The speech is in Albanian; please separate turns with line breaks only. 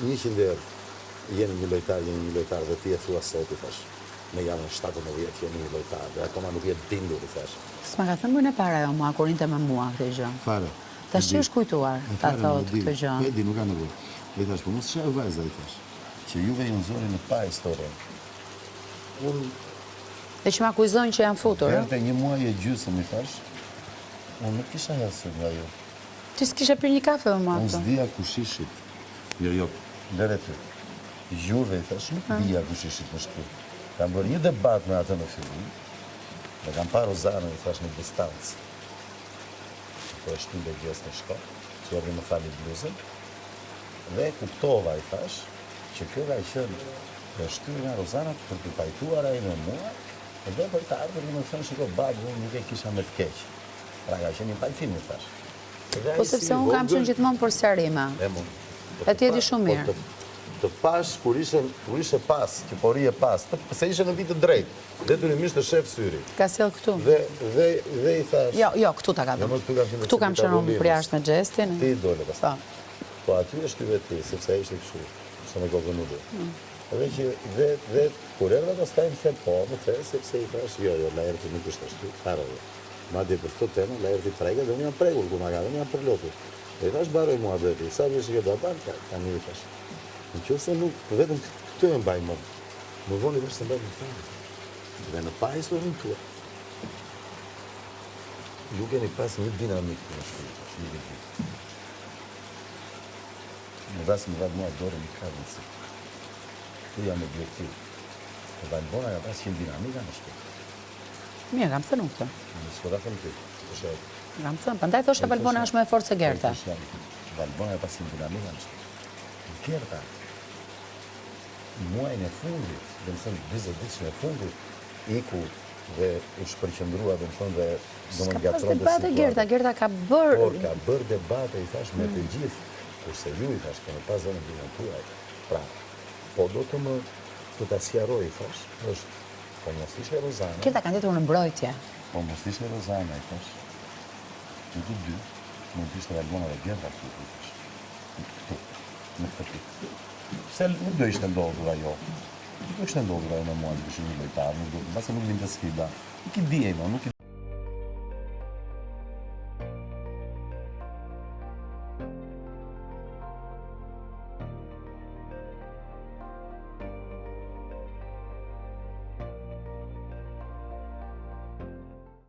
100 euro. Jeni një lojtar dhe ti e thua sot, i thash. Me javën 17 jeni një lojtar, dhe akoma nuk jetë bindur, i thash.
S'ma ka thënë më në para jo, ma, kur inte me mua këtë gjë.
Fare.
Ta shi është kujtuar, ta thot këtë gjë.
E di, nuk ka nevojë. Dhe i thash, po mos shaj vajza, i thash, që juve ju nëzori në pa historien.
Dhe që ma akuzojnë që janë futur,
Verte një muaj e gjysëm, i thash, unë nuk kisha jasur nga ju.
Ti s'kisha pirë një kafe më
Unë
ato.
s'dija kush ishit. Jo, lere ty. Juve, i thash, nuk dija kush ishit në shtëpi. Kam bërë një debat me atë në fillim, dhe kam parë Rozanën, i thash, në distancë. Po e shtylle gjesë në shkollë, që erdi më fali bluzën, dhe kuptova, i thash, që kjo ka qenë e shtyre nga Rozana për të pajtuar ai me mua, dhe për të ardhur në më thënë, shiko, babë, unë nuk e kisha me të keqë. Pra ka qenë një pajtim, i thash.
Po sepse unë kam qenë gjithmonë për serima. E ti e di shumë mirë.
Të pash, kur ishe pas, që pori e pas, se ishe në vitë drejt, detyrimisht të shef syri.
Ka sjell këtu.
Dhe i thash...
Jo, këtu ta ka dhënë. Këtu kam qenë unë për jashtë me gjestin.
Ti dole pas. Po aty është ty vetë ti, sepse e ishte kështu, se me kokën nuk dhe kur erdha pastaj më the po, më the, sepse i thash, jo, Laerti nuk është ashtu, fare jo. Madje për këtë temë, Laerti preket dhe unë jam prekur, ku ma ka dhe unë jam përlotur. Dhe i thash baroj mua beti, sa vjesh që do ban, ka një i thash. Në që se nuk, vetëm këtë e mbaj më. Më voni vesh të mbaj më fare. Dhe në pa historin tua. Ju keni pas një dinamik në shkujtë, një dinamik. Në vasë më vadë mua dorë një kavën si. Këtu jam objektiv. Dhe Valbona ka pas që një dinamika në shkujtë.
Mirë, kam thënë këtë.
Në s'ko da thëmë ty.
Kam thënë, përndaj thoshe Valbona është me forcë e Gerta.
Valbona ka pas që një dinamika në shkujtë. Gerta, muajnë e fundit, dhe më thënë 20 ditëshën e fundit, iku dhe u shpërqendrua, dhe më thënë, dhe do më ngatron dhe
situatë. Gerta ka bërë...
Por, ka bërë debate, i thash, me të gjithë, kurse ju, i thash, kene pas dhe në binën tuaj. Pra, po do të më të ta sjaroj, i thash, është, po mos ishe Rozana...
Gerta kanë ditur në mbrojtje.
Po mos ishe Rozana, i thash, në të dy, mund të ishte Valbona dhe Gerta këtu, i thash, këtu, në këtë pikë. Se nuk do ishte ndodhur ajo. Nuk do ishte ndodhur ajo me mua në këshë një lojtar, base nuk vinte sfida. Nuk i di e mo, nuk i